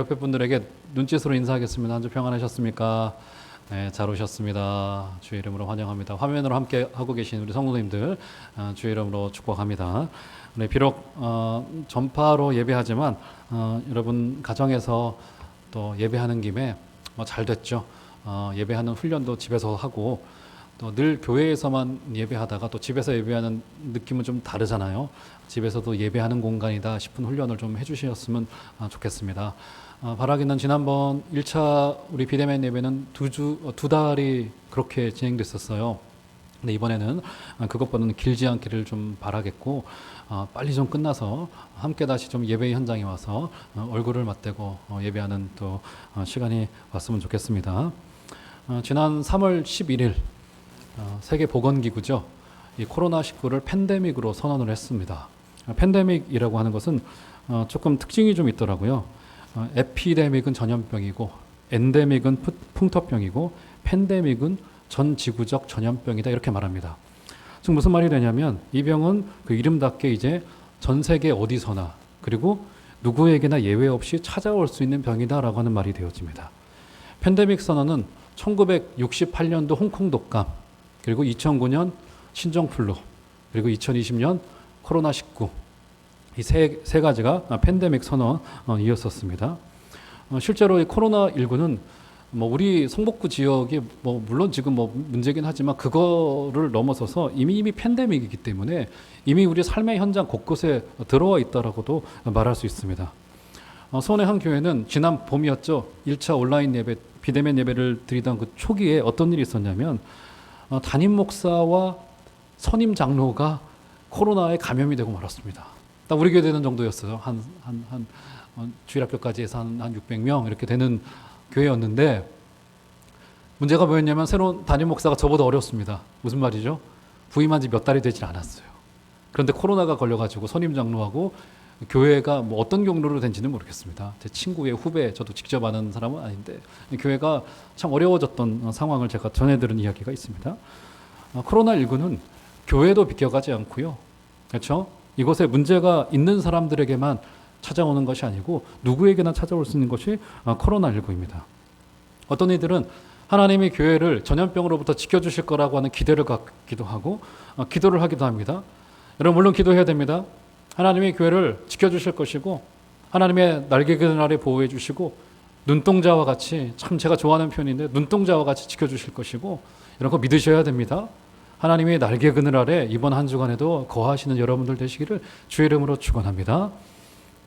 옆에 분들에게 눈짓으로 인사하겠습니다. 한 주 평안하셨습니까? 네, 잘 오셨습니다. 주의 이름으로 환영합니다. 화면으로 함께 하고 계신 우리 성도님들 주의 이름으로 축복합니다. 네, 비록 전파로 예배하지만 여러분 가정에서 또 예배하는 김에 잘 됐죠. 예배하는 훈련도 집에서 하고 또 늘 교회에서만 예배하다가 또 집에서 예배하는 느낌은 좀 다르잖아요. 집에서도 예배하는 공간이다 싶은 훈련을 좀 해주셨으면 좋겠습니다. 바라기는 지난번 1차 우리 비대면 예배는 두 달이 그렇게 진행됐었어요. 근데 이번에는 그것보다는 길지 않기를 좀 바라겠고 빨리 좀 끝나서 함께 다시 좀 예배 현장에 와서 얼굴을 맞대고 예배하는 또 시간이 왔으면 좋겠습니다. 지난 3월 11일 세계보건기구죠. 이 코로나19를 팬데믹으로 선언을 했습니다. 팬데믹이라고 하는 것은 조금 특징이 좀 있더라고요. 에피데믹은 전염병이고 엔데믹은 풍토병이고 팬데믹은 전 지구적 전염병이다 이렇게 말합니다. 즉 무슨 말이 되냐면 이 병은 그 이름답게 이제 전 세계 어디서나 그리고 누구에게나 예외 없이 찾아올 수 있는 병이다라고 하는 말이 되어집니다. 팬데믹 선언은 1968년도 홍콩 독감 그리고 2009년 신종플루 그리고 2020년 코로나19 이 세 가지가 팬데믹 선언이었었습니다. 실제로 이 코로나19는 우리 성북구 지역이 물론 지금 문제긴 하지만 그거를 넘어서서 이미 팬데믹이기 때문에 이미 우리 삶의 현장 곳곳에 들어와 있다라고도 말할 수 있습니다. 수원의 한 교회는 지난 봄이었죠. 1차 온라인 예배, 비대면 예배를 드리던 그 초기에 어떤 일이 있었냐면 담임 목사와 선임 장로가 코로나에 감염이 되고 말았습니다. 딱 우리 교회 되는 정도였어요. 주일학교까지 해서 한 600명 이렇게 되는 교회였는데 문제가 뭐였냐면 새로운 담임 목사가 저보다 어렸습니다. 무슨 말이죠? 부임한 지 몇 달이 되질 않았어요. 그런데 코로나가 걸려가지고 선임 장로하고 교회가 어떤 경로로 된지는 모르겠습니다. 제 친구의 후배, 저도 직접 아는 사람은 아닌데 교회가 참 어려워졌던 상황을 제가 전해들은 이야기가 있습니다. 코로나19는 교회도 비껴가지 않고요. 그렇죠? 이곳에 문제가 있는 사람들에게만 찾아오는 것이 아니고 누구에게나 찾아올 수 있는 것이 코로나19입니다. 어떤 이들은 하나님이 교회를 전염병으로부터 지켜주실 거라고 하는 기대를 갖기도 하고 기도를 하기도 합니다. 여러분 물론 기도해야 됩니다. 하나님이 교회를 지켜주실 것이고 하나님의 날개 그늘 아래 보호해 주시고 눈동자와 같이 참 제가 좋아하는 표현인데 눈동자와 같이 지켜주실 것이고 이런 거 믿으셔야 됩니다. 하나님의 날개 그늘 아래 이번 한 주간에도 거하시는 여러분들 되시기를 주의 이름으로 축원합니다.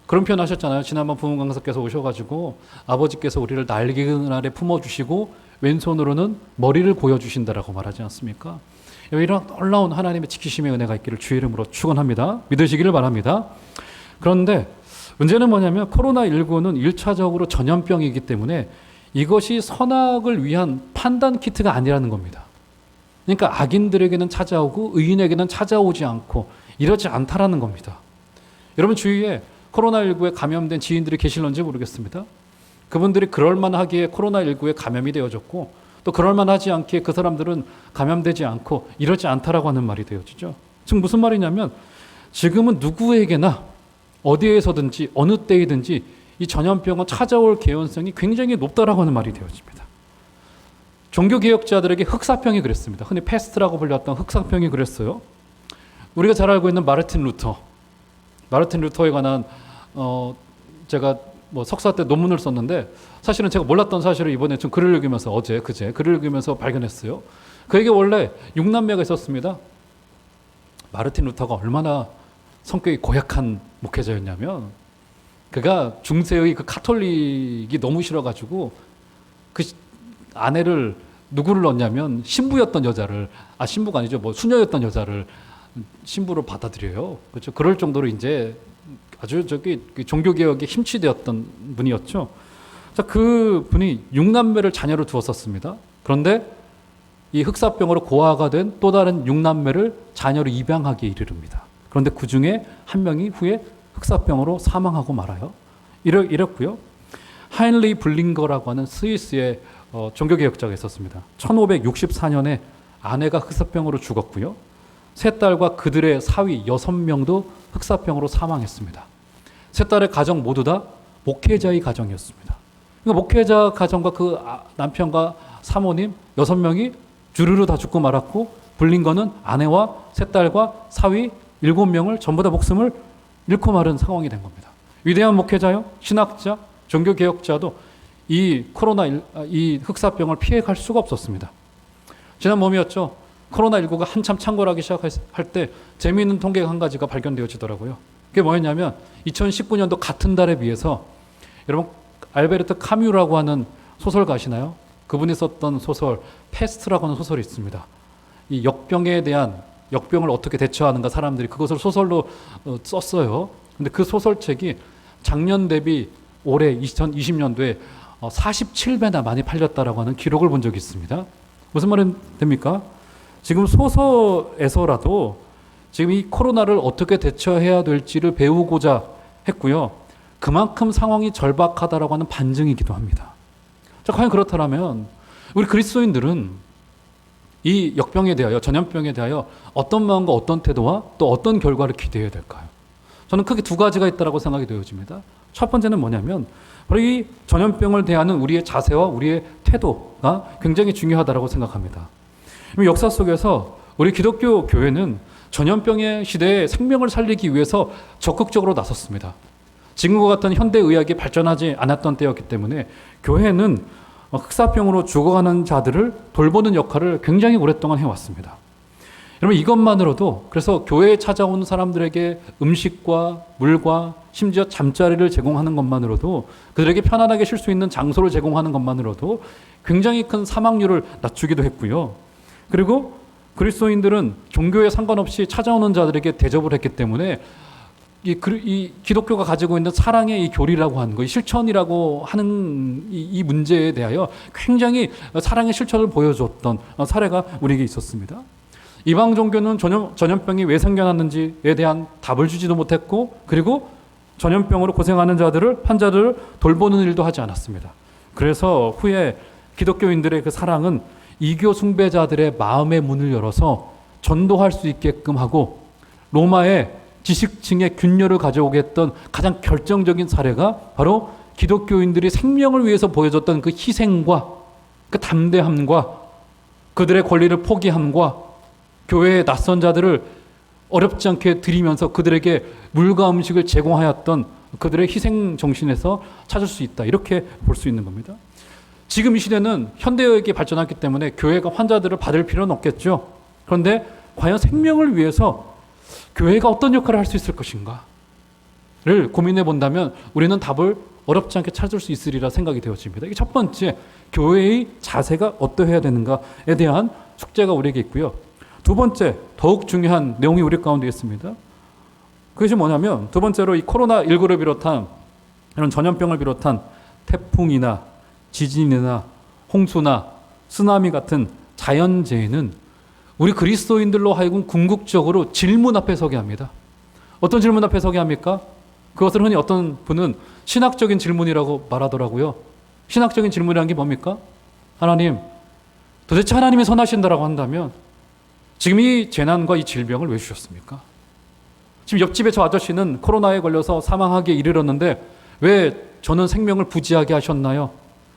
그런 표현 하셨잖아요. 지난번 부흥 강사께서 오셔가지고 아버지께서 우리를 날개 그늘 아래 품어주시고 왼손으로는 머리를 보여주신다라고 말하지 않습니까? 이런 놀라운 하나님의 지키심의 은혜가 있기를 주의 이름으로 축원합니다. 믿으시기를 바랍니다. 그런데 문제는 뭐냐면 코로나19는 1차적으로 전염병이기 때문에 이것이 선악을 위한 판단 키트가 아니라는 겁니다. 그러니까 악인들에게는 찾아오고 의인에게는 찾아오지 않고 이러지 않다라는 겁니다. 여러분 주위에 코로나19에 감염된 지인들이 계실런지 모르겠습니다. 그분들이 그럴만하기에 코로나19에 감염이 되어졌고 또 그럴만하지 않기에 그 사람들은 감염되지 않고 이러지 않다라고 하는 말이 되어지죠. 즉 무슨 말이냐면 지금은 누구에게나 어디에서든지 어느 때이든지 이 전염병은 찾아올 개연성이 굉장히 높다라고 하는 말이 되어집니다. 종교개혁자들에게 흑사병이 그랬습니다. 흔히 패스트라고 불렸던 흑사병이 그랬어요. 우리가 잘 알고 있는 마르틴 루터에 관한 제가 석사 때 논문을 썼는데 사실은 제가 몰랐던 사실을 이번에 좀 글을 읽으면서 그제 글을 읽으면서 발견했어요. 그에게 원래 6남매가 있었습니다. 마르틴 루터가 얼마나 성격이 고약한 목회자였냐면 그가 중세의 그 카톨릭이 너무 싫어가지고 그 아내를 누구를 넣냐면 신부였던 여자를 신부가 아니죠. 수녀였던 여자를 신부로 받아들여요. 그렇죠. 그럴 정도로 이제 아주 종교개혁에 힘취되었던 분이었죠. 자, 그 분이 6남매를 자녀로 두었었습니다. 그런데 이 흑사병으로 고아가 된 또 다른 6남매를 자녀로 입양하기에 이르릅니다. 그런데 그 중에 한 명이 후에 흑사병으로 사망하고 말아요. 이랬고요. 하인리 블링거라고 하는 스위스의 종교개혁자가 있었습니다. 1564년에 아내가 흑사병으로 죽었고요. 세 딸과 그들의 사위 6명도 흑사병으로 사망했습니다. 세 딸의 가정 모두 다 목회자의 가정이었습니다. 그러니까 목회자 가정과 그 남편과 사모님 6명이 주르르 다 죽고 말았고, 불린 거는 아내와 세 딸과 사위 7명을 전부 다 목숨을 잃고 마른 상황이 된 겁니다. 위대한 목회자요, 신학자, 종교개혁자도 이 이 흑사병을 피해갈 수가 없었습니다. 지난 봄이었죠. 코로나19가 한참 창궐하기 시작할 때 재미있는 통계가 한 가지가 발견되어지더라고요. 그게 뭐였냐면 2019년도 같은 달에 비해서, 여러분 알베르트 카뮤라고 하는 소설가 아시나요? 그분이 썼던 소설 패스트라고 하는 소설이 있습니다. 이 역병을 어떻게 대처하는가, 사람들이 그것을 소설로 썼어요. 근데 그 소설책이 작년 대비 올해 2020년도에 47배나 많이 팔렸다라고 하는 기록을 본 적이 있습니다. 무슨 말이 됩니까? 지금 소설에서라도 지금 이 코로나를 어떻게 대처해야 될지를 배우고자 했고요. 그만큼 상황이 절박하다라고 하는 반증이기도 합니다. 자, 과연 그렇다면 우리 그리스도인들은 이 역병에 대하여, 전염병에 대하여 어떤 마음과 어떤 태도와 또 어떤 결과를 기대해야 될까요? 저는 크게 두 가지가 있다고 생각이 되어집니다. 첫 번째는 뭐냐면 바로 이 전염병을 대하는 우리의 자세와 우리의 태도가 굉장히 중요하다고 생각합니다. 역사 속에서 우리 기독교 교회는 전염병의 시대에 생명을 살리기 위해서 적극적으로 나섰습니다. 지금과 같은 현대의학이 발전하지 않았던 때였기 때문에 교회는 흑사병으로 죽어가는 자들을 돌보는 역할을 굉장히 오랫동안 해왔습니다. 여러분, 이것만으로도, 그래서 교회에 찾아온 사람들에게 음식과 물과 심지어 잠자리를 제공하는 것만으로도, 그들에게 편안하게 쉴 수 있는 장소를 제공하는 것만으로도 굉장히 큰 사망률을 낮추기도 했고요. 그리고 그리스도인들은 종교에 상관없이 찾아오는 자들에게 대접을 했기 때문에 이 기독교가 가지고 있는 사랑의 이 교리라고 하는 거, 이 실천이라고 하는 이 문제에 대하여 굉장히 사랑의 실천을 보여줬던 사례가 우리에게 있었습니다. 이방 종교는 전염병이 왜 생겨났는지에 대한 답을 주지도 못했고, 그리고 전염병으로 고생하는 환자들을 돌보는 일도 하지 않았습니다. 그래서 후에 기독교인들의 그 사랑은 이교 숭배자들의 마음의 문을 열어서 전도할 수 있게끔 하고, 로마의 지식층의 균열을 가져오게 했던 가장 결정적인 사례가 바로 기독교인들이 생명을 위해서 보여줬던 그 희생과 그 담대함과 그들의 권리를 포기함과 교회의 낯선 자들을 어렵지 않게 드리면서 그들에게 물과 음식을 제공하였던 그들의 희생 정신에서 찾을 수 있다, 이렇게 볼 수 있는 겁니다. 지금 이 시대는 현대의학이 발전했기 때문에 교회가 환자들을 받을 필요는 없겠죠. 그런데 과연 생명을 위해서 교회가 어떤 역할을 할 수 있을 것인가를 고민해 본다면 우리는 답을 어렵지 않게 찾을 수 있으리라 생각이 되어집니다. 이게 첫 번째, 교회의 자세가 어떠해야 되는가에 대한 숙제가 우리에게 있고요. 두 번째, 더욱 중요한 내용이 우리 가운데 있습니다. 그것이 뭐냐면, 두 번째로 이 코로나19를 비롯한 이런 전염병을 비롯한 태풍이나 지진이나 홍수나 쓰나미 같은 자연재해는 우리 그리스도인들로 하여금 궁극적으로 질문 앞에 서게 합니다. 어떤 질문 앞에 서게 합니까? 그것을 흔히 어떤 분은 신학적인 질문이라고 말하더라고요. 신학적인 질문이라는 게 뭡니까? 하나님, 도대체 하나님이 선하신다라고 한다면 지금 이 재난과 이 질병을 왜 주셨습니까? 지금 옆집에 저 아저씨는 코로나에 걸려서 사망하기에 이르렀는데 왜 저는 생명을 부지하게 하셨나요?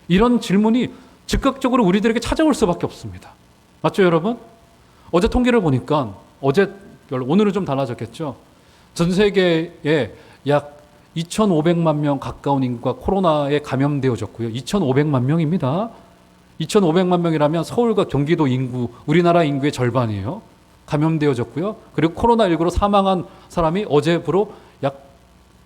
이런 질문이 즉각적으로 우리들에게 찾아올 수밖에 없습니다. 맞죠, 여러분? 어제 통계를 보니까 오늘은 좀 달라졌겠죠. 전 세계에 약 2,500만 명 가까운 인구가 코로나에 감염되어졌고요. 2,500만 명입니다. 2,500만 명이라면 서울과 경기도 인구, 우리나라 인구의 절반이에요. 감염되어졌고요. 그리고 코로나19로 사망한 사람이 어제부로 약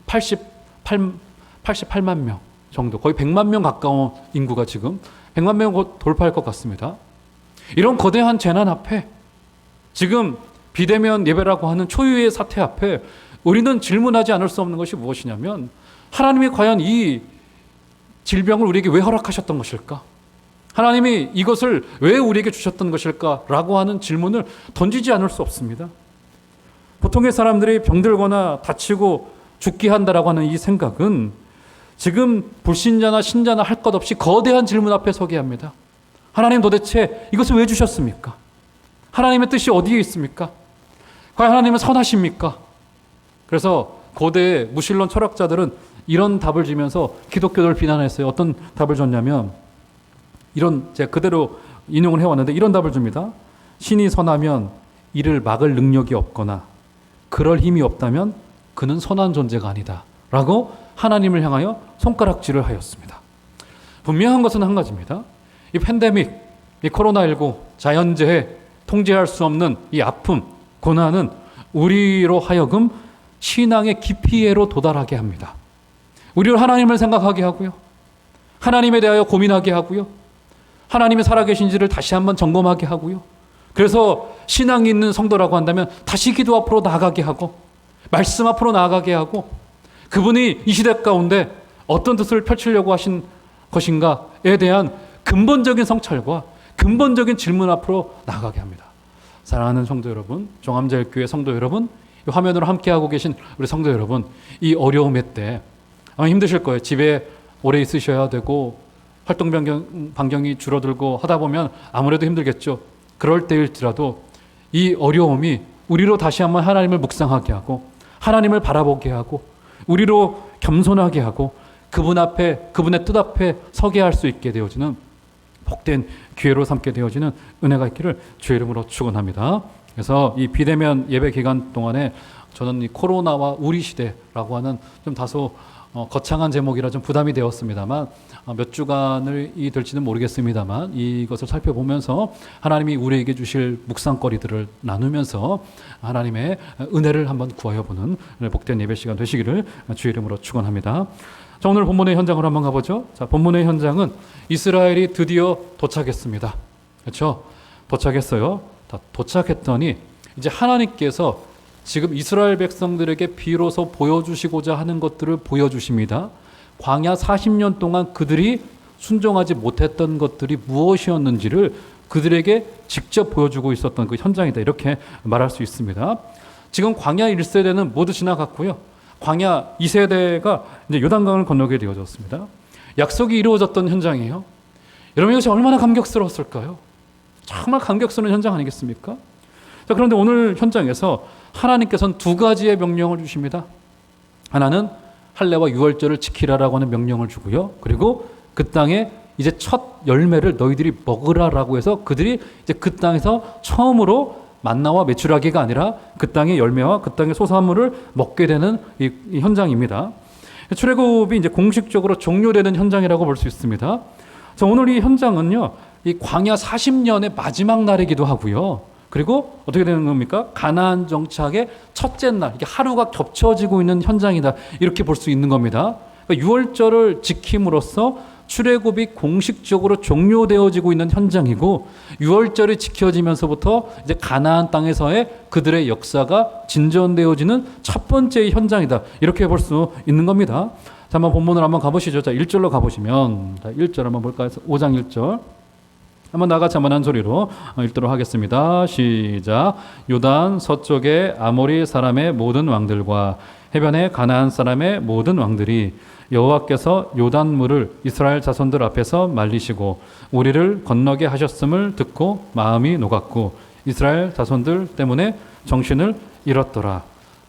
88만 명 정도, 거의 100만 명 가까운 인구가 지금 100만 명 곧 돌파할 것 같습니다. 이런 거대한 재난 앞에, 지금 비대면 예배라고 하는 초유의 사태 앞에 우리는 질문하지 않을 수 없는 것이 무엇이냐면, 하나님이 과연 이 질병을 우리에게 왜 허락하셨던 것일까? 하나님이 이것을 왜 우리에게 주셨던 것일까라고 하는 질문을 던지지 않을 수 없습니다. 보통의 사람들이 병들거나 다치고 죽게 한다라고 하는 이 생각은 지금 불신자나 신자나 할 것 없이 거대한 질문 앞에 서게 합니다. 하나님, 도대체 이것을 왜 주셨습니까? 하나님의 뜻이 어디에 있습니까? 과연 하나님은 선하십니까? 그래서 고대 무신론 철학자들은 이런 답을 주면서 기독교를 비난했어요. 어떤 답을 줬냐면 이런, 제가 그대로 인용을 해왔는데 이런 답을 줍니다. 신이 선하면 이를 막을 능력이 없거나 그럴 힘이 없다면 그는 선한 존재가 아니다 라고 하나님을 향하여 손가락질을 하였습니다. 분명한 것은 한 가지입니다. 이 팬데믹, 이 코로나19 자연재해, 통제할 수 없는 이 아픔, 고난은 우리로 하여금 신앙의 깊이에로 도달하게 합니다. 우리를 하나님을 생각하게 하고요, 하나님에 대하여 고민하게 하고요, 하나님이 살아계신지를 다시 한번 점검하게 하고요, 그래서 신앙이 있는 성도라고 한다면 다시 기도 앞으로 나아가게 하고 말씀 앞으로 나아가게 하고 그분이 이 시대 가운데 어떤 뜻을 펼치려고 하신 것인가에 대한 근본적인 성찰과 근본적인 질문 앞으로 나아가게 합니다. 사랑하는 성도 여러분, 종암제일교회 성도 여러분, 이 화면으로 함께하고 계신 우리 성도 여러분, 이 어려움의 때 아마 힘드실 거예요. 집에 오래 있으셔야 되고 활동 반경이 줄어들고 하다 보면 아무래도 힘들겠죠. 그럴 때일지라도 이 어려움이 우리로 다시 한번 하나님을 묵상하게 하고 하나님을 바라보게 하고 우리로 겸손하게 하고 그분 앞에, 그분의 뜻 앞에 서게 할 수 있게 되어지는 복된 기회로 삼게 되어지는 은혜가 있기를 주의 이름으로 축원합니다. 그래서 이 비대면 예배 기간 동안에 저는 이 코로나와 우리 시대라고 하는 좀 다소 거창한 제목이라 좀 부담이 되었습니다만 몇 주간이 될지는 모르겠습니다만 이것을 살펴보면서 하나님이 우리에게 주실 묵상거리들을 나누면서 하나님의 은혜를 한번 구하여 보는 복된 예배 시간 되시기를 주의 이름으로 축원합니다. 자, 오늘 본문의 현장으로 한번 가보죠. 자, 본문의 현장은 이스라엘이 드디어 도착했습니다. 그렇죠? 도착했어요. 도착했더니 이제 하나님께서 지금 이스라엘 백성들에게 비로소 보여주시고자 하는 것들을 보여주십니다. 광야 40년 동안 그들이 순종하지 못했던 것들이 무엇이었는지를 그들에게 직접 보여주고 있었던 그 현장이다, 이렇게 말할 수 있습니다. 지금 광야 1세대는 모두 지나갔고요. 광야 2세대가 이제 요단강을 건너게 되어졌습니다. 약속이 이루어졌던 현장이에요. 여러분, 이것이 얼마나 감격스러웠을까요? 정말 감격스러운 현장 아니겠습니까? 자, 그런데 오늘 현장에서 하나님께서는 두 가지의 명령을 주십니다. 하나는 할례와 유월절을 지키라라고 하는 명령을 주고요. 그리고 그 땅에 이제 첫 열매를 너희들이 먹으라라고 해서 그들이 이제 그 땅에서 처음으로 만나와 메추라기가 아니라 그 땅의 열매와 그 땅의 소산물을 먹게 되는 이 현장입니다. 출애굽이 이제 공식적으로 종료되는 현장이라고 볼 수 있습니다. 자, 오늘 이 현장은요, 이 광야 40년의 마지막 날이기도 하고요. 그리고 어떻게 되는 겁니까? 가나안 정착의 첫째 날, 이게 하루가 겹쳐지고 있는 현장이다, 이렇게 볼 수 있는 겁니다. 그러니까 유월절을 지킴으로써 출애굽이 공식적으로 종료되어지고 있는 현장이고, 유월절이 지켜지면서부터 이제 가나안 땅에서의 그들의 역사가 진전되어지는 첫 번째 현장이다, 이렇게 볼 수 있는 겁니다. 자, 한번 본문을 한번 가보시죠. 자, 1절로 가보시면, 자, 1절 한번 볼까요? 5장 1절. 한번 나같이 한번 한 소리로 읽도록 하겠습니다. 시작. 요단 서쪽의 아모리 사람의 모든 왕들과 해변의 가나안 사람의 모든 왕들이 여호와께서 요단물을 이스라엘 자손들 앞에서 말리시고 우리를 건너게 하셨음을 듣고 마음이 녹았고 이스라엘 자손들 때문에 정신을 잃었더라.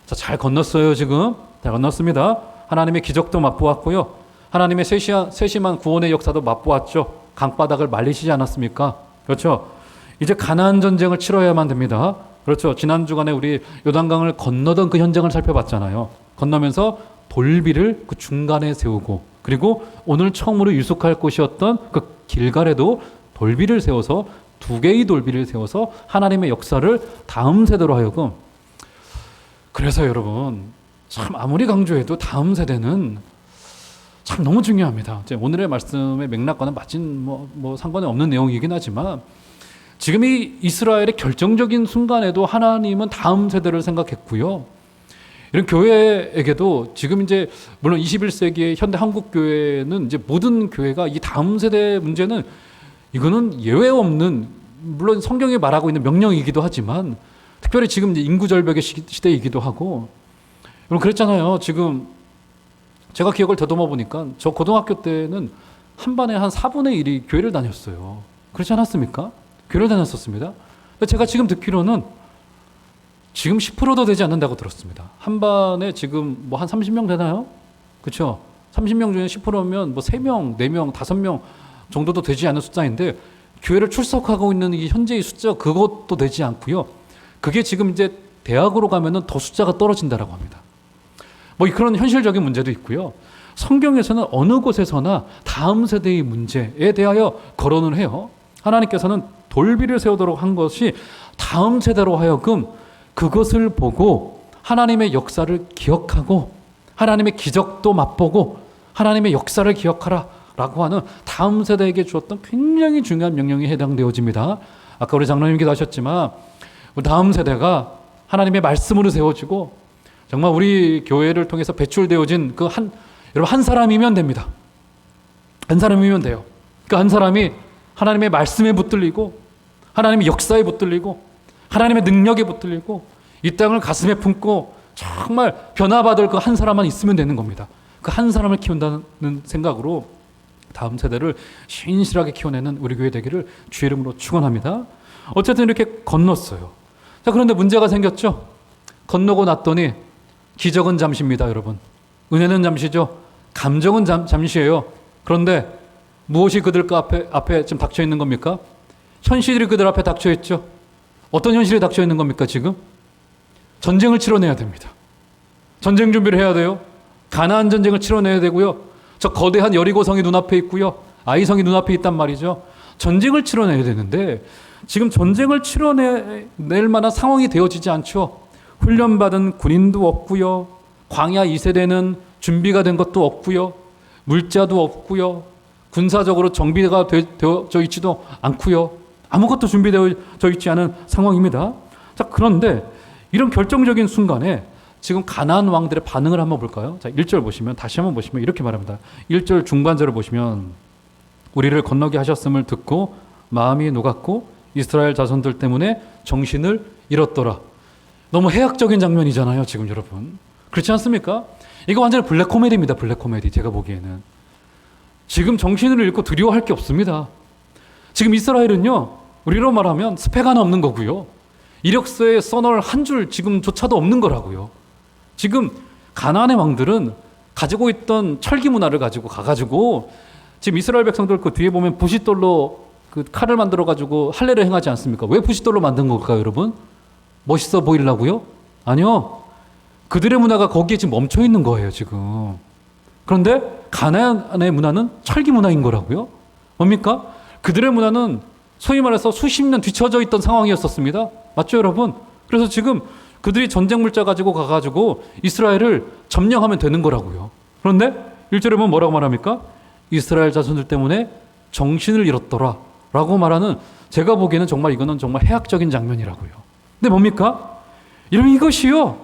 자, 잘 건넜어요. 지금 잘 건넜습니다. 하나님의 기적도 맛보았고요, 하나님의 세심한 구원의 역사도 맛보았죠. 강바닥을 말리시지 않았습니까? 그렇죠? 이제 가나안 전쟁을 치러야만 됩니다. 그렇죠? 지난 주간에 우리 요단강을 건너던 그 현장을 살펴봤잖아요. 건너면서 돌비를 그 중간에 세우고, 그리고 오늘 처음으로 유숙할 곳이었던 그 길갈에도 돌비를 세워서, 두 개의 돌비를 세워서 하나님의 역사를 다음 세대로 하여금, 그래서 여러분, 참 아무리 강조해도 다음 세대는 참 너무 중요합니다. 오늘의 말씀의 맥락과는 마진 상관이 없는 내용이긴 하지만, 지금 이 이스라엘의 결정적인 순간에도 하나님은 다음 세대를 생각했고요. 이런 교회에게도 지금 이제 물론 21세기의 현대 한국 교회는 이제 모든 교회가 이 다음 세대 문제는 이거는 예외 없는, 물론 성경에 말하고 있는 명령이기도 하지만 특별히 지금 이제 인구 절벽의 시대이기도 하고, 여러분 그랬잖아요. 지금 제가 기억을 되돌아 보니까 저 고등학교 때는 한 반에 한 4분의 1이 교회를 다녔어요. 그렇지 않았습니까? 교회를 다녔었습니다. 근데 제가 지금 듣기로는 지금 10%도 되지 않는다고 들었습니다. 한 반에 지금 한 30명 되나요? 그렇죠? 30명 중에 10%면 뭐 3명, 4명, 5명 정도도 되지 않는 숫자인데 교회를 출석하고 있는 이 현재의 숫자 그것도 되지 않고요. 그게 지금 이제 대학으로 가면은 더 숫자가 떨어진다라고 합니다. 뭐 그런 현실적인 문제도 있고요. 성경에서는 어느 곳에서나 다음 세대의 문제에 대하여 거론을 해요. 하나님께서는 돌비를 세우도록 한 것이 다음 세대로 하여금 그것을 보고 하나님의 역사를 기억하고 하나님의 기적도 맛보고 하나님의 역사를 기억하라 라고 하는 다음 세대에게 주었던 굉장히 중요한 명령이 해당되어집니다. 아까 우리 장로님께도 하셨지만 다음 세대가 하나님의 말씀으로 세워지고 정말 우리 교회를 통해서 배출되어진 여러분 한 사람이면 됩니다. 한 사람이면 돼요. 그 한 사람이 하나님의 말씀에 붙들리고 하나님의 역사에 붙들리고 하나님의 능력에 붙들리고 이 땅을 가슴에 품고 정말 변화받을 그 한 사람만 있으면 되는 겁니다. 그 한 사람을 키운다는 생각으로 다음 세대를 신실하게 키워내는 우리 교회 되기를 주의 이름으로 축원합니다. 어쨌든 이렇게 건넜어요. 자, 그런데 문제가 생겼죠. 건너고 났더니 기적은 잠시입니다, 여러분. 은혜는 잠시죠. 감정은 잠시예요. 그런데 무엇이 그들 앞에 지금 닥쳐 있는 겁니까? 현실이 그들 앞에 닥쳐 있죠. 어떤 현실이 닥쳐 있는 겁니까, 지금? 전쟁을 치러내야 됩니다. 전쟁 준비를 해야 돼요. 가나안 전쟁을 치러내야 되고요. 저 거대한 여리고성이 눈앞에 있고요. 아이성이 눈앞에 있단 말이죠. 전쟁을 치러내야 되는데 지금 전쟁을 치러낼 만한 상황이 되어지지 않죠. 훈련받은 군인도 없고요. 광야 2세대는 준비가 된 것도 없고요. 물자도 없고요. 군사적으로 정비가 되어져 있지도 않고요. 아무것도 준비되어져 있지 않은 상황입니다. 자, 그런데 이런 결정적인 순간에 지금 가나안 왕들의 반응을 한번 볼까요? 자, 1절 보시면 다시 한번 보시면 이렇게 말합니다. 1절 중반절을 보시면 우리를 건너게 하셨음을 듣고 마음이 녹았고 이스라엘 자손들 때문에 정신을 잃었더라. 너무 해악적인 장면이잖아요, 지금 여러분. 그렇지 않습니까? 이거 완전히 블랙 코미디입니다. 블랙 코미디. 제가 보기에는 지금 정신을 잃고 두려워할 게 없습니다. 지금 이스라엘은요, 우리로 말하면 스펙 하나 없는 거고요. 이력서에 써놓을 한 줄 지금조차도 없는 거라고요. 지금 가나안의 왕들은 가지고 있던 철기 문화를 가지고 가가지고 지금 이스라엘 백성들 그 뒤에 보면 부싯돌로 그 칼을 만들어 가지고 할례를 행하지 않습니까? 왜 부싯돌로 만든 걸까요, 여러분? 멋있어 보이려고요? 아니요. 그들의 문화가 거기에 지금 멈춰 있는 거예요, 지금. 그런데 가나안의 문화는 철기 문화인 거라고요? 뭡니까? 그들의 문화는 소위 말해서 수십 년 뒤처져 있던 상황이었었습니다. 맞죠, 여러분? 그래서 지금 그들이 전쟁 물자 가지고 가가지고 이스라엘을 점령하면 되는 거라고요. 그런데 1절에 보면 뭐라고 말합니까? 이스라엘 자손들 때문에 정신을 잃었더라 라고 말하는, 제가 보기에는 정말 이거는 정말 해악적인 장면이라고요. 근데 뭡니까? 여러분, 이것이요,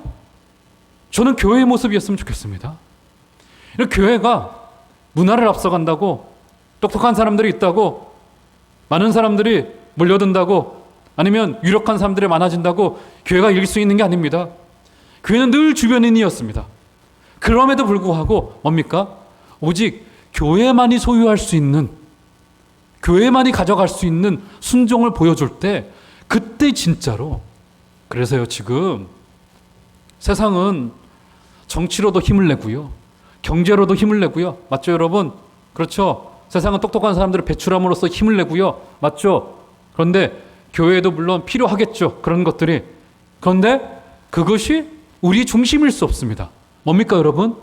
저는 교회의 모습이었으면 좋겠습니다. 교회가 문화를 앞서간다고, 똑똑한 사람들이 있다고, 많은 사람들이 몰려든다고, 아니면 유력한 사람들이 많아진다고 교회가 이길 수 있는 게 아닙니다. 교회는 늘 주변인이었습니다. 그럼에도 불구하고 뭡니까? 오직 교회만이 소유할 수 있는, 교회만이 가져갈 수 있는 순종을 보여줄 때, 그때 진짜로, 그래서요, 지금 세상은 정치로도 힘을 내고요, 경제로도 힘을 내고요. 맞죠, 여러분? 그렇죠? 세상은 똑똑한 사람들을 배출함으로써 힘을 내고요. 맞죠? 그런데 교회도 물론 필요하겠죠. 그런 것들이. 그런데 그것이 우리 중심일 수 없습니다. 뭡니까, 여러분?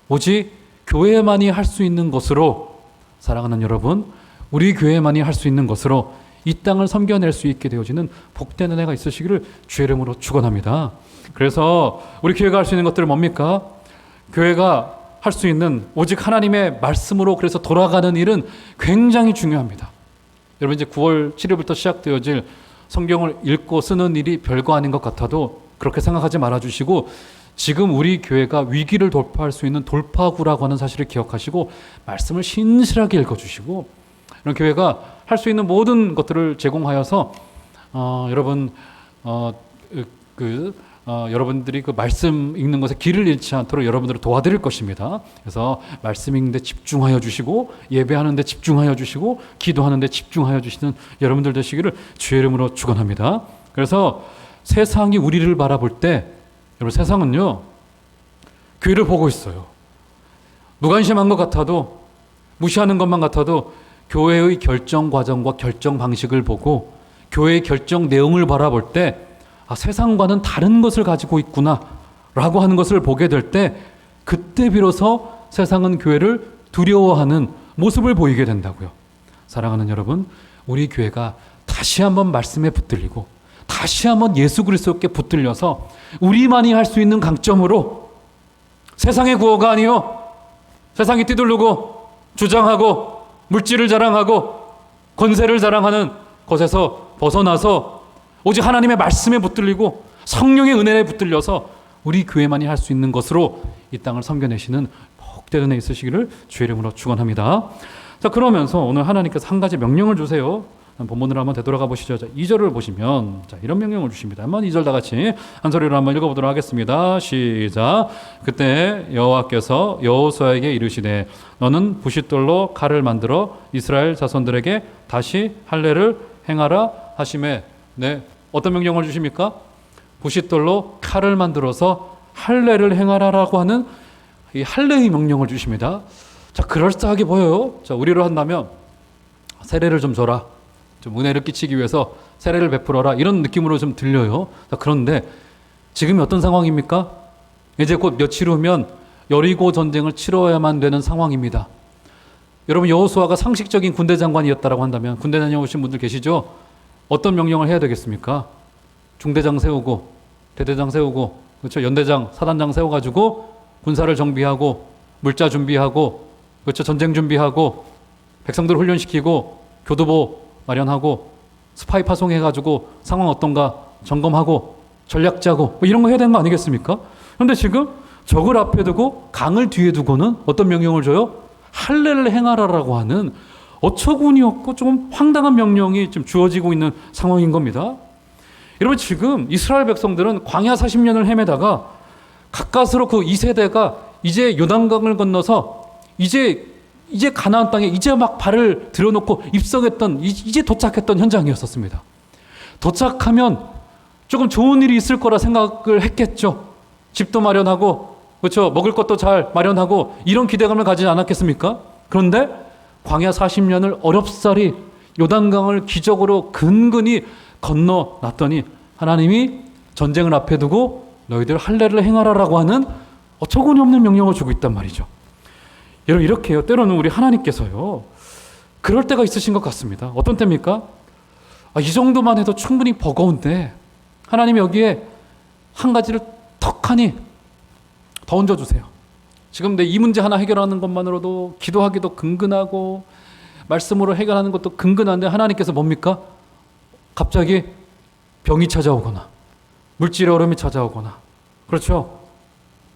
오직 교회만이 할 수 있는 것으로, 사랑하는 여러분, 우리 교회만이 할 수 있는 것으로 이 땅을 섬겨낼 수 있게 되어지는 복된 은혜가 있으시기를 주의 이름으로 축원합니다. 그래서 우리 교회가 할 수 있는 것들은 뭡니까? 교회가 할 수 있는 오직 하나님의 말씀으로 그래서 돌아가는 일은 굉장히 중요합니다. 여러분, 이제 9월 7일부터 시작되어질 성경을 읽고 쓰는 일이 별거 아닌 것 같아도 그렇게 생각하지 말아주시고, 지금 우리 교회가 위기를 돌파할 수 있는 돌파구라고 하는 사실을 기억하시고 말씀을 신실하게 읽어주시고, 이런 교회가 할 수 있는 모든 것들을 제공하여서 여러분 여러분들이 그 말씀 읽는 것에 길을 잃지 않도록 여러분들을 도와드릴 것입니다. 그래서 말씀 읽는 데 집중하여 주시고, 예배하는 데 집중하여 주시고, 기도하는 데 집중하여 주시는 여러분들 되시기를 주의 이름으로 축원합니다. 그래서 세상이 우리를 바라볼 때, 여러분, 세상은요, 교회를 보고 있어요. 무관심한 것 같아도, 무시하는 것만 같아도 교회의 결정 과정과 결정 방식을 보고 교회의 결정 내용을 바라볼 때 세상과는 다른 것을 가지고 있구나 라고 하는 것을 보게 될 때 그때 비로소 세상은 교회를 두려워하는 모습을 보이게 된다고요. 사랑하는 여러분, 우리 교회가 다시 한번 말씀에 붙들리고 다시 한번 예수 그리스도께 붙들려서 우리만이 할 수 있는 강점으로 세상의 구호가 아니요, 세상이 뛰들르고 주장하고 물질을 자랑하고 권세를 자랑하는 것에서 벗어나서 오직 하나님의 말씀에 붙들리고 성령의 은혜에 붙들려서 우리 교회만이 할 수 있는 것으로 이 땅을 섬겨내시는 복된 은혜 있으시기를 주의 이름으로 축원합니다. 자, 그러면서 오늘 하나님께서 한 가지 명령을 주세요. 본문으로 한번 되돌아가 보시죠. 자, 2절을 보시면 이런 명령을 주십니다. 한번 2절 다 같이 한 소리로 한번 읽어보도록 하겠습니다. 시작. 그때 여호와께서 여호수아에게 이르시되 너는 부싯돌로 칼을 만들어 이스라엘 자손들에게 다시 할례를 행하라 하시매. 네, 어떤 명령을 주십니까? 부싯돌로 칼을 만들어서 할례를 행하라라고 하는 이 할례의 명령을 주십니다. 자, 그럴싸하게 보여요. 자, 우리로 한다면 세례를 좀 줘라, 좀 은혜를 끼치기 위해서 세례를 베풀어라, 이런 느낌으로 좀 들려요. 자, 그런데 지금이 어떤 상황입니까? 이제 곧 며칠 후면 여리고 전쟁을 치러야만 되는 상황입니다. 여러분, 여호수아가 상식적인 군대 장관이었다라고 한다면, 군대 다녀오신 분들 계시죠? 어떤 명령을 해야 되겠습니까? 중대장 세우고 대대장 세우고, 그렇죠? 연대장, 사단장 세워가지고 군사를 정비하고 물자 준비하고, 그렇죠? 전쟁 준비하고 백성들 훈련시키고 교도보 마련하고 스파이 파송해가지고 상황 어떤가 점검하고 전략 짜고 이런 거 해야 되는 거 아니겠습니까? 그런데 지금 적을 앞에 두고 강을 뒤에 두고는 어떤 명령을 줘요? 할례를 행하라라고 하는 어처구니 없고 좀 황당한 명령이 지금 주어지고 있는 상황인 겁니다. 여러분, 지금 이스라엘 백성들은 광야 40년을 헤매다가 가까스로 그 2세대가 이제 요단강을 건너서 이제 가나안 땅에 이제 막 발을 들여놓고 입성했던, 이제 도착했던 현장이었었습니다. 도착하면 조금 좋은 일이 있을 거라 생각을 했겠죠. 집도 마련하고, 그렇죠, 먹을 것도 잘 마련하고 이런 기대감을 가지지 않았겠습니까? 그런데 광야 40년을 어렵사리 요단강을 기적으로 근근히 건너놨더니 하나님이 전쟁을 앞에 두고 너희들 할례를 행하라라고 하는 어처구니 없는 명령을 주고 있단 말이죠. 여러분, 이렇게요, 때로는 우리 하나님께서요, 그럴 때가 있으신 것 같습니다. 어떤 때입니까? 이 정도만 해도 충분히 버거운데 하나님이 여기에 한 가지를 턱하니 더 얹어주세요. 지금 내 이 문제 하나 해결하는 것만으로도 기도하기도 근근하고 말씀으로 해결하는 것도 근근한데 하나님께서 뭡니까? 갑자기 병이 찾아오거나 물질의 어려움이 찾아오거나, 그렇죠?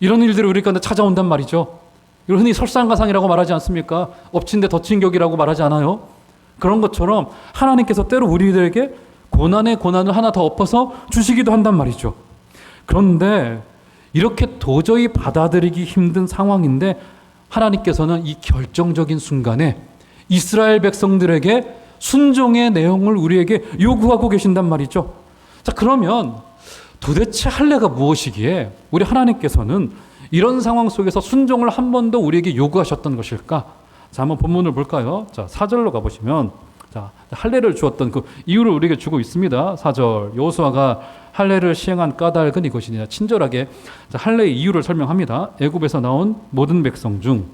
이런 일들이 우리 가운데 찾아온단 말이죠. 이걸 흔히 설상가상이라고 말하지 않습니까? 엎친 데 덮친 격이라고 말하지 않아요? 그런 것처럼 하나님께서 때로 우리들에게 고난에 고난을 하나 더 엎어서 주시기도 한단 말이죠. 그런데 이렇게 도저히 받아들이기 힘든 상황인데 하나님께서는 이 결정적인 순간에 이스라엘 백성들에게 순종의 내용을 우리에게 요구하고 계신단 말이죠. 자, 그러면 도대체 할례가 무엇이기에 우리 하나님께서는 이런 상황 속에서 순종을 한 번 더 우리에게 요구하셨던 것일까? 자, 한번 본문을 볼까요? 자, 4절로 가보시면, 자, 할례를 주었던 그 이유를 우리에게 주고 있습니다. 4절, 여호수아가 할례를 시행한 까닭은 이것이니라. 친절하게 할례의 이유를 설명합니다. 애굽에서 나온 모든 백성 중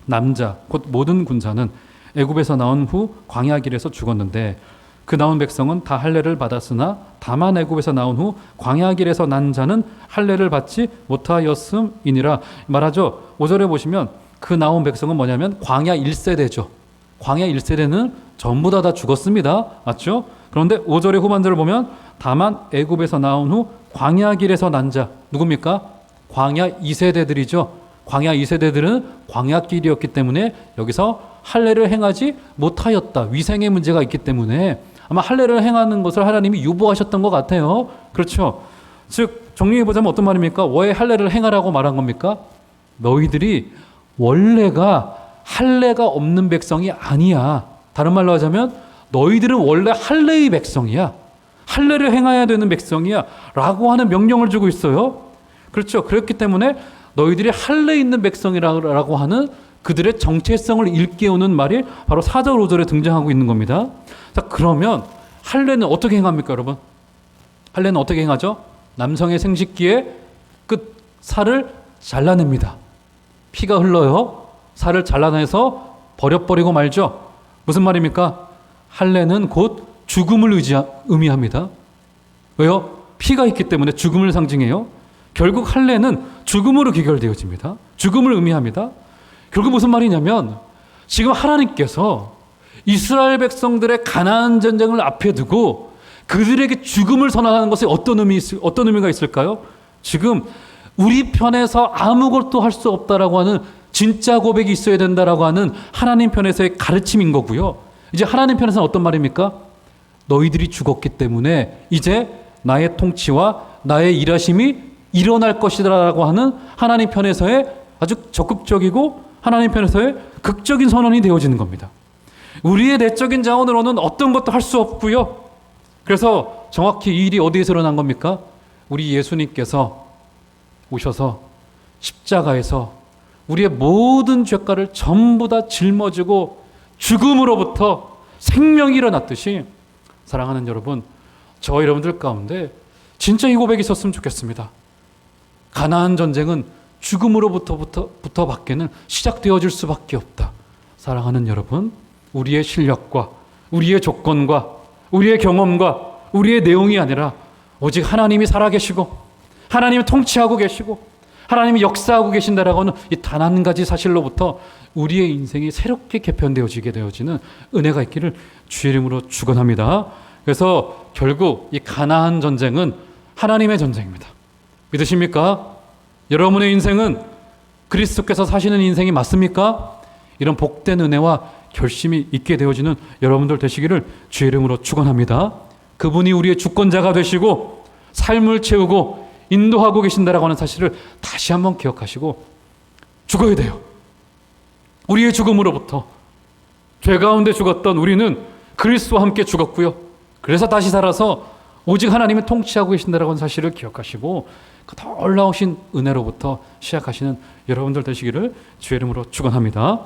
남자 곧 모든 군사는 애굽에서 나온 후 광야 길에서 죽었는데 그 나온 백성은 다 할례를 받았으나 다만 애굽에서 나온 후 광야 길에서 난 자는 할례를 받지 못하였음이니라 말하죠. 5절에 보시면 그 나온 백성은 뭐냐면 광야 1세대죠. 광야 1세대는 전부 다 죽었습니다. 맞죠? 그런데 5절의 후반절을 보면 다만 애굽에서 나온 후 광야 길에서 난 자, 누굽니까? 광야 2세대들이죠. 광야 2세대들은 광야 길이었기 때문에 여기서 할례를 행하지 못하였다. 위생의 문제가 있기 때문에 아마 할례를 행하는 것을 하나님이 유보하셨던 것 같아요. 그렇죠? 즉 정리해보자면 어떤 말입니까? 왜 할례를 행하라고 말한 겁니까? 너희들이 원래가 할례가 없는 백성이 아니야. 다른 말로 하자면 너희들은 원래 할례의 백성이야. 할례를 행해야 되는 백성이야 라고 하는 명령을 주고 있어요. 그렇죠? 그렇기 때문에 너희들이 할례 있는 백성이라고 하는 그들의 정체성을 일깨우는 말이 바로 4절 5절에 등장하고 있는 겁니다. 자, 그러면 할례는 어떻게 행합니까, 여러분? 할례는 어떻게 행하죠? 남성의 생식기에 끝 살을 잘라냅니다. 피가 흘러요. 살을 잘라내서 버려버리고 말죠. 무슨 말입니까? 할례는 곧 죽음을 의미합니다. 왜요? 피가 있기 때문에 죽음을 상징해요. 결국 할례는 죽음으로 귀결되어집니다. 죽음을 의미합니다. 결국 무슨 말이냐면 지금 하나님께서 이스라엘 백성들의 가나안 전쟁을 앞에 두고 그들에게 죽음을 선언하는 것에 어떤 의미가 있을까요? 지금 우리 편에서 아무것도 할 수 없다라고 하는 진짜 고백이 있어야 된다라고 하는 하나님 편에서의 가르침인 거고요. 이제 하나님 편에서는 어떤 말입니까? 너희들이 죽었기 때문에 이제 나의 통치와 나의 일하심이 일어날 것이라고 하는 하나님 편에서의 아주 적극적이고 하나님 편에서의 극적인 선언이 되어지는 겁니다. 우리의 내적인 자원으로는 어떤 것도 할 수 없고요. 그래서 정확히 이 일이 어디에서 일어난 겁니까? 우리 예수님께서 오셔서 십자가에서 우리의 모든 죄가를 전부 다 짊어지고 죽음으로부터 생명이 일어났듯이 사랑하는 여러분, 저 여러분들 가운데 진짜 이 고백이 있었으면 좋겠습니다. 가나안 전쟁은 죽음으로부터 밖에는 시작되어질 수밖에 없다. 사랑하는 여러분, 우리의 실력과 우리의 조건과 우리의 경험과 우리의 내용이 아니라 오직 하나님이 살아계시고 하나님이 통치하고 계시고 하나님이 역사하고 계신다라고 하는 이 단 한 가지 사실로부터 우리의 인생이 새롭게 되어지는 은혜가 있기를 주의 이름으로 축원합니다. 그래서 결국 이 가나안 전쟁은 하나님의 전쟁입니다. 믿으십니까? 여러분의 인생은 그리스도께서 사시는 인생이 맞습니까? 이런 복된 은혜와 결심이 있게 되어지는 여러분들 되시기를 주의 이름으로 축원합니다. 그분이 우리의 주권자가 되시고 삶을 채우고 인도하고 계신다라고 하는 사실을 다시 한번 기억하시고 죽어야 돼요. 우리의 죽음으로부터 죄 가운데 죽었던 우리는 그리스도와 함께 죽었고요. 그래서 다시 살아서 오직 하나님이 통치하고 계신다라고 하는 사실을 기억하시고 그 더 놀라우신 은혜로부터 시작하시는 여러분들 되시기를 주의 이름으로 축원합니다.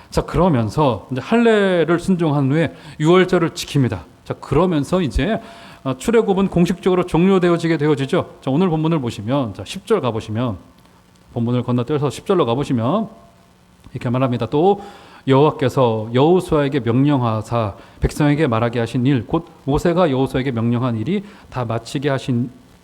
자, 그러면서 이제 할례를 순종한 후에 유월절을 지킵니다. 자, 그러면서 이제 출애굽은 공식적으로 종료되어지게 되어지죠. 자, 오늘 본문을 보시면, 자, 10절 가보시면, 본문을 건너뛰어서 10절로 가보시면 이렇게 말합니다. 또 여호와께서 여호수아에게 명령하사 백성에게 말하게 하신 일, 곧 모세가 여호수아에게 명령한 일이 다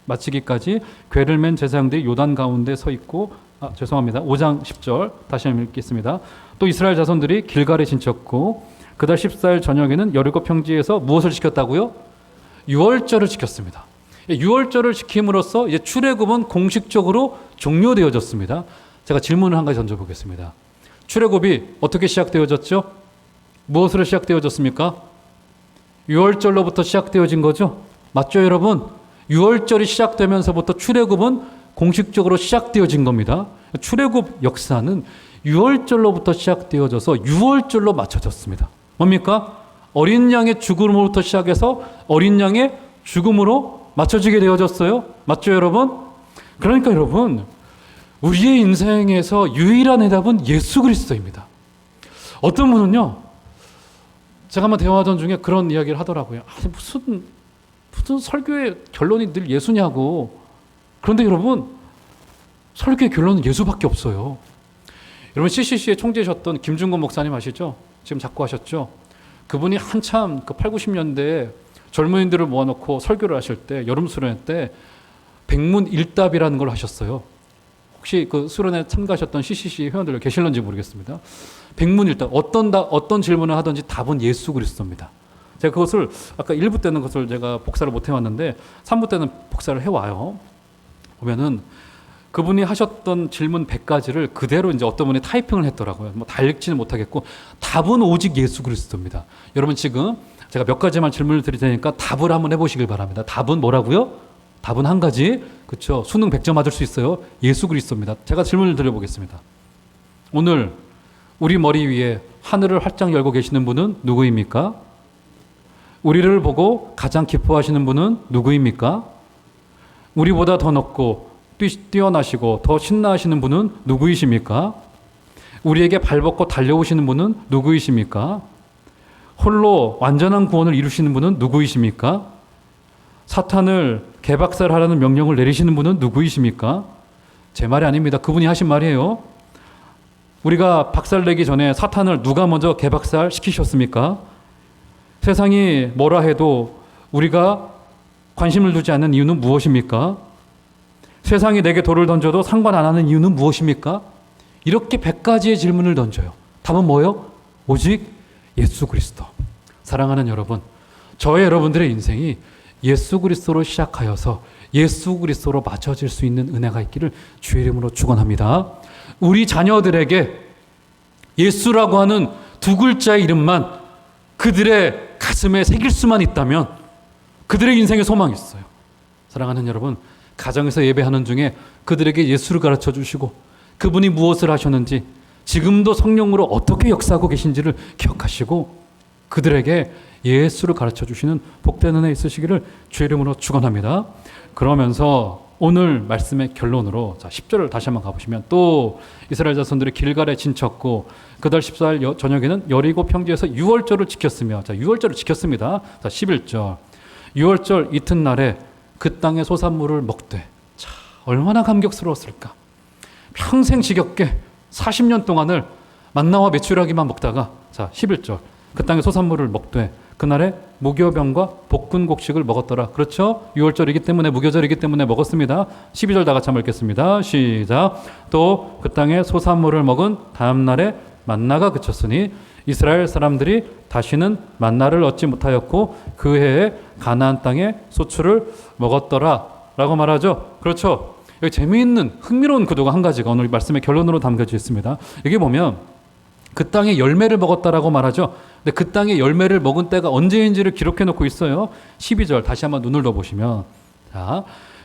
마치기까지 궤를 맨 제사장들이 요단 가운데 서 있고, 5장 10절 다시 한번 읽겠습니다. 또 이스라엘 자손들이 길갈에 진쳤고 그달 14일 저녁에는 여리고 평지에서 무엇을 지켰다고요? 유월절을 지켰습니다. 유월절을 지킴으로써 이제 출애굽은 공식적으로 종료되어졌습니다. 제가 질문을 한 가지 던져보겠습니다. 출애굽이 어떻게 시작되어졌죠? 무엇으로 시작되어졌습니까? 유월절로부터 시작되어진 거죠? 맞죠, 여러분? 유월절이 시작되면서부터 출애굽은 공식적으로 시작되어진 겁니다. 출애굽 역사는 유월절로부터 시작되어져서 유월절로 맞춰졌습니다. 뭡니까? 어린 양의 죽음으로부터 시작해서 어린 양의 죽음으로 맞춰지게 되어졌어요. 맞죠, 여러분? 그러니까 여러분, 우리의 인생에서 유일한 해답은 예수 그리스도입니다. 어떤 분은요, 제가 한번 대화하던 중에 그런 이야기를 하더라고요. 무슨 설교의 결론이 늘 예수냐고. 그런데 여러분, 설교의 결론은 예수밖에 없어요. 여러분, CCC의 총재셨던 김중건 목사님 아시죠? 지금 작고하셨죠? 그분이 한참 그 8, 90년대에 젊은이들을 모아놓고 설교를 하실 때, 여름 수련회 때 백문일답이라는 걸 하셨어요. 혹시 그 수련회 참가하셨던 CCC 회원들 계실런지 모르겠습니다. 백문일답, 어떤 질문을 하든지 답은 예수 그리스도입니다. 제가 그것을 아까 1부 때는 그것을 제가 복사를 못 해왔는데 3부 때는 복사를 해와요. 보면은 그분이 하셨던 질문 100가지를 그대로 이제 어떤 분이 타이핑을 했더라고요. 뭐 다 읽지는 못하겠고 답은 오직 예수 그리스도입니다. 여러분, 지금 제가 몇 가지만 질문을 드릴 테니까 답을 한번 해보시길 바랍니다. 답은 뭐라고요? 답은 한 가지. 그렇죠? 수능 100점 맞을 수 있어요. 예수 그리스도입니다. 제가 질문을 드려보겠습니다. 오늘 우리 머리 위에 하늘을 활짝 열고 계시는 분은 누구입니까? 우리를 보고 가장 기뻐하시는 분은 누구입니까? 우리보다 더 높고 뛰어나시고 더 신나하시는 분은 누구이십니까? 우리에게 발벗고 달려오시는 분은 누구이십니까? 홀로 완전한 구원을 이루시는 분은 누구이십니까? 사탄을 개박살하라는 명령을 내리시는 분은 누구이십니까? 제 말이 아닙니다. 그분이 하신 말이에요. 우리가 박살내기 전에 사탄을 누가 먼저 개박살 시키셨습니까? 세상이 뭐라 해도 우리가 관심을 두지 않는 이유는 무엇입니까? 세상이 내게 돌을 던져도 상관 안 하는 이유는 무엇입니까? 이렇게 100가지의 질문을 던져요. 답은 뭐예요? 오직 예수 그리스도. 사랑하는 여러분, 저의 여러분들의 인생이 예수 그리스도로 시작하여서 예수 그리스도로 맞춰질 수 있는 은혜가 있기를 주의 이름으로 축원합니다. 우리 자녀들에게 예수라고 하는 두 글자의 이름만 그들의 가슴에 새길 수만 있다면 그들의 인생에 소망이 있어요. 사랑하는 여러분, 가정에서 예배하는 중에 그들에게 예수를 가르쳐 주시고 그분이 무엇을 하셨는지 지금도 성령으로 어떻게 역사하고 계신지를 기억하시고 그들에게 예수를 가르쳐 주시는 복된 은혜 있으시기를 주의 이름으로 축원합니다. 그러면서 오늘 말씀의 결론으로 10절을 다시 한번 가보시면 또 이스라엘 자손들이 길갈에 진쳤고 그달 14일 저녁에는 여리고 평지에서 유월절을 지켰으며 6월절을 지켰습니다. 11절 6월절 이튿날에 그 땅의 소산물을 먹되 얼마나 감격스러웠을까. 평생 지겹게 40년 동안을 만나와 메추라기만 먹다가 11절 그 땅의 소산물을 먹되 그날에 무교병과 볶은 곡식을 먹었더라. 그렇죠? 6월절이기 때문에 무교절이기 때문에 먹었습니다. 12절 다 같이 한번 읽겠습니다. 시작. 또 그 땅의 소산물을 먹은 다음 날에 만나가 그쳤으니 이스라엘 사람들이 다시는 만나를 얻지 못하였고 그 해에 가나안 땅의 소출을 먹었더라 라고 말하죠. 그렇죠? 여기 재미있는 흥미로운 구도가 한 가지가 오늘 말씀의 결론으로 담겨져 있습니다. 여기 보면 그 땅의 열매를 먹었다라고 말하죠. 근데 그 땅의 열매를 먹은 때가 언제인지를 기록해 놓고 있어요. 12절 다시 한번 눈을 넣어보시면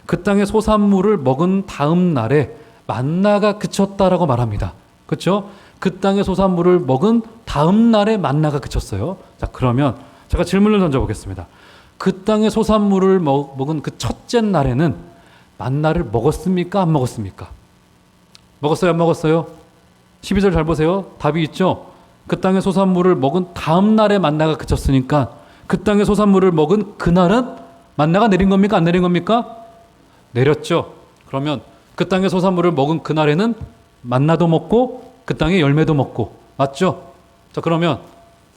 그 땅의 소산물을 먹은 다음 날에 만나가 그쳤다라고 말합니다. 그렇죠? 그 땅의 소산물을 먹은 다음 날에 만나가 그쳤어요. 그러면 제가 질문을 던져보겠습니다. 그 땅의 소산물을 먹은 그 첫째 날에는 만나를 먹었습니까? 안 먹었습니까? 먹었어요? 안 먹었어요? 12절 잘 보세요. 답이 있죠? 그 땅의 소산물을 먹은 다음 날에 만나가 그쳤으니까 그 땅의 소산물을 먹은 그날은 만나가 내린 겁니까? 안 내린 겁니까? 내렸죠. 그러면 그 땅의 소산물을 먹은 그날에는 만나도 먹고 그 땅의 열매도 먹고 맞죠? 그러면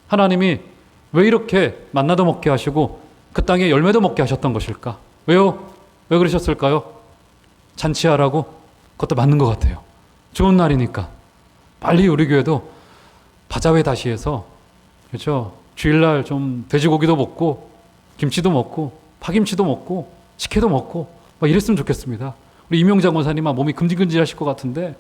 하나님이 왜 이렇게 만나도 먹게 하시고 그 땅의 열매도 먹게 하셨던 것일까? 왜요? 왜 그러셨을까요? 잔치하라고? 그것도 맞는 것 같아요. 좋은 날이니까. 빨리 우리 교회도 바자회 다시 해서 그렇죠? 주일날 좀 돼지고기도 먹고 김치도 먹고 파김치도 먹고 식혜도 먹고 막 이랬으면 좋겠습니다. 우리 이명장 원사님 몸이 금질금질하실 것 같은데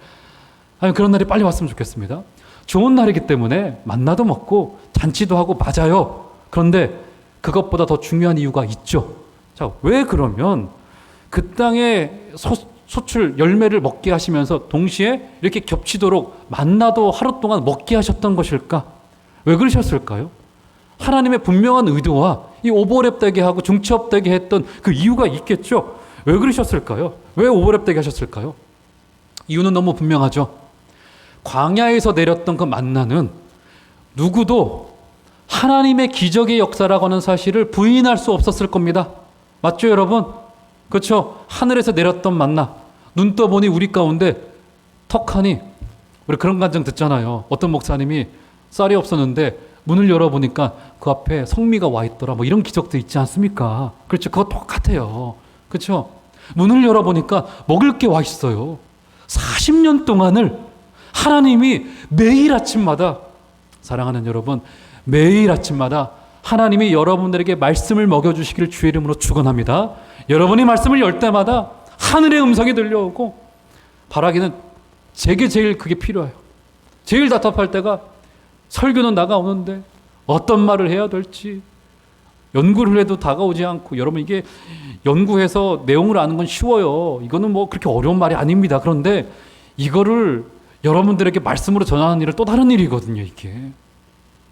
그런 날이 빨리 왔으면 좋겠습니다. 좋은 날이기 때문에 만나도 먹고 잔치도 하고 맞아요. 그런데 그것보다 더 중요한 이유가 있죠. 왜 그러면 그 땅의 소출 열매를 먹게 하시면서 동시에 이렇게 겹치도록 만나도 하루 동안 먹게 하셨던 것일까? 왜 그러셨을까요? 하나님의 분명한 의도와 이 오버랩되게 하고 중첩되게 했던 그 이유가 있겠죠. 왜 그러셨을까요? 왜 오버랩되게 하셨을까요? 이유는 너무 분명하죠. 광야에서 내렸던 그 만나는 누구도 하나님의 기적의 역사라고 하는 사실을 부인할 수 없었을 겁니다. 맞죠, 여러분? 그렇죠? 하늘에서 내렸던 만나. 눈 떠보니 우리 가운데 턱하니 우리 그런 간증 듣잖아요. 어떤 목사님이 쌀이 없었는데 문을 열어보니까 그 앞에 성미가 와 있더라. 이런 기적도 있지 않습니까? 그렇죠? 그거 똑같아요. 그렇죠? 문을 열어보니까 먹을 게 와 있어요. 40년 동안을 하나님이 매일 아침마다 사랑하는 여러분 매일 아침마다 하나님이 여러분들에게 말씀을 먹여주시기를 주의 이름으로 축원합니다. 여러분이 말씀을 열 때마다 하늘의 음성이 들려오고 바라기는 제게 제일 그게 필요해요. 제일 답답할 때가 설교는 나가오는데 어떤 말을 해야 될지 연구를 해도 다가오지 않고 여러분 이게 연구해서 내용을 아는 건 쉬워요. 이거는 그렇게 어려운 말이 아닙니다. 그런데 이거를 여러분들에게 말씀으로 전하는 일은 또 다른 일이거든요. 이게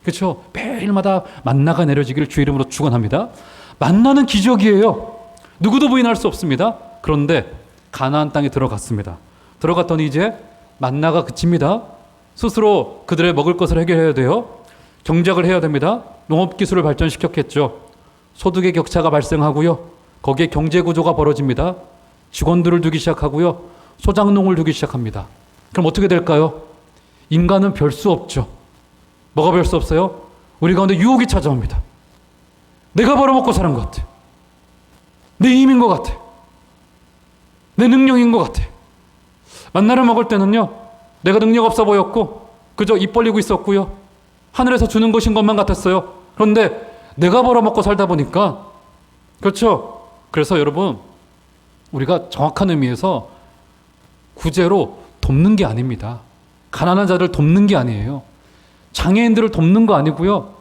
그렇죠? 매일마다 만나가 내려지기를 주의 이름으로 축원합니다. 만나는 기적이에요. 누구도 부인할 수 없습니다. 그런데 가나안 땅에 들어갔습니다. 들어갔더니 이제 만나가 그칩니다. 스스로 그들의 먹을 것을 해결해야 돼요. 경작을 해야 됩니다. 농업기술을 발전시켰겠죠. 소득의 격차가 발생하고요. 거기에 경제구조가 벌어집니다. 직원들을 두기 시작하고요. 소작농을 두기 시작합니다. 그럼 어떻게 될까요? 인간은 별 수 없죠. 뭐가 별 수 없어요? 우리 가운데 유혹이 찾아옵니다. 내가 벌어먹고 사는 것 같아. 내 힘인 것 같아. 내 능력인 것 같아. 만나를 먹을 때는요, 내가 능력 없어 보였고 그저 입 벌리고 있었고요. 하늘에서 주는 것인 것만 같았어요. 그런데 내가 벌어먹고 살다 보니까, 그렇죠? 그래서 여러분, 우리가 정확한 의미에서 구제로 돕는 게 아닙니다. 가난한 자를 돕는 게 아니에요. 장애인들을 돕는 거 아니고요.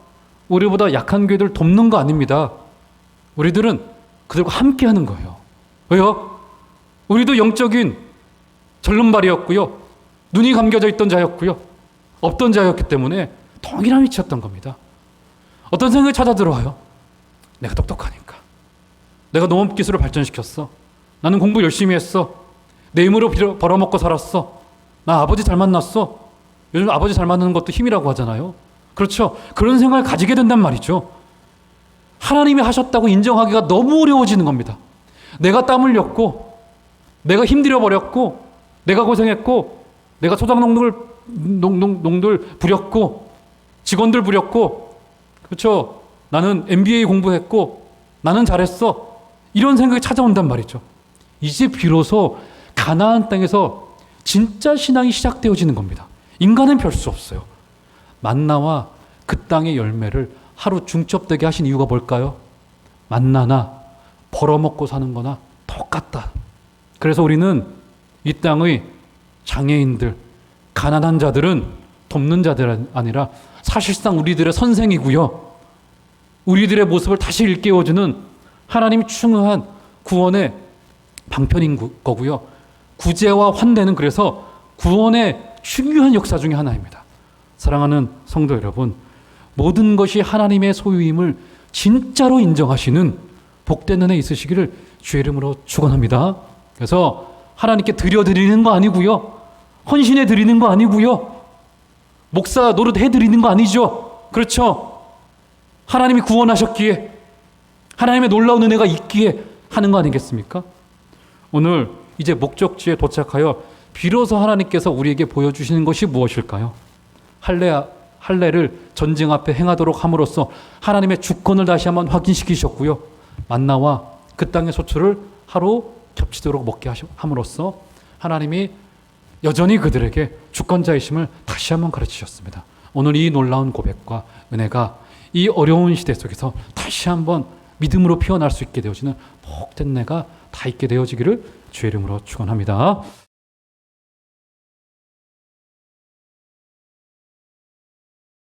우리보다 약한 교회들 돕는 거 아닙니다. 우리들은 그들과 함께 하는 거예요. 왜요? 우리도 영적인 절름발이었고요. 눈이 감겨져 있던 자였고요. 없던 자였기 때문에 동일한 위치였던 겁니다. 어떤 생각이 찾아 들어와요? 내가 똑똑하니까. 내가 농업기술을 발전시켰어. 나는 공부 열심히 했어. 내 힘으로 벌어먹고 살았어. 나 아버지 잘 만났어. 요즘 아버지 잘 만나는 것도 힘이라고 하잖아요. 그렇죠? 그런 생각을 가지게 된단 말이죠. 하나님이 하셨다고 인정하기가 너무 어려워지는 겁니다. 내가 땀 흘렸고, 내가 힘들어 버렸고, 내가 고생했고, 내가 농들 부렸고, 직원들 부렸고, 그렇죠? 나는 MBA 공부했고, 나는 잘했어. 이런 생각이 찾아온단 말이죠. 이제 비로소 가나안 땅에서 진짜 신앙이 시작되어지는 겁니다. 인간은 별 수 없어요. 만나와 그 땅의 열매를 하루 중첩되게 하신 이유가 뭘까요? 만나나 벌어먹고 사는 거나 똑같다. 그래서 우리는 이 땅의 장애인들, 가난한 자들은 돕는 자들 아니라 사실상 우리들의 선생이고요. 우리들의 모습을 다시 일깨워주는 하나님이 충성한 구원의 방편인 거고요. 구제와 환대는 그래서 구원의 중요한 역사 중에 하나입니다. 사랑하는 성도 여러분, 모든 것이 하나님의 소유임을 진짜로 인정하시는 복된 은혜 있으시기를 주의 이름으로 축원합니다. 그래서 하나님께 드려드리는 거 아니고요. 헌신해 드리는 거 아니고요. 목사 노릇해 드리는 거 아니죠. 그렇죠? 하나님이 구원하셨기에, 하나님의 놀라운 은혜가 있기에 하는 거 아니겠습니까? 오늘 이제 목적지에 도착하여 비로소 하나님께서 우리에게 보여주시는 것이 무엇일까요? 할례를 전쟁 앞에 행하도록 함으로써 하나님의 주권을 다시 한번 확인시키셨고요. 만나와 그 땅의 소출을 하루 겹치도록 먹게 함으로써 하나님이 여전히 그들에게 주권자이심을 다시 한번 가르치셨습니다. 오늘 이 놀라운 고백과 은혜가 이 어려운 시대 속에서 다시 한번 믿음으로 피어날 수 있게 되어지는 복된 은혜가 다 있게 되어지기를 주의 이름으로 축원합니다.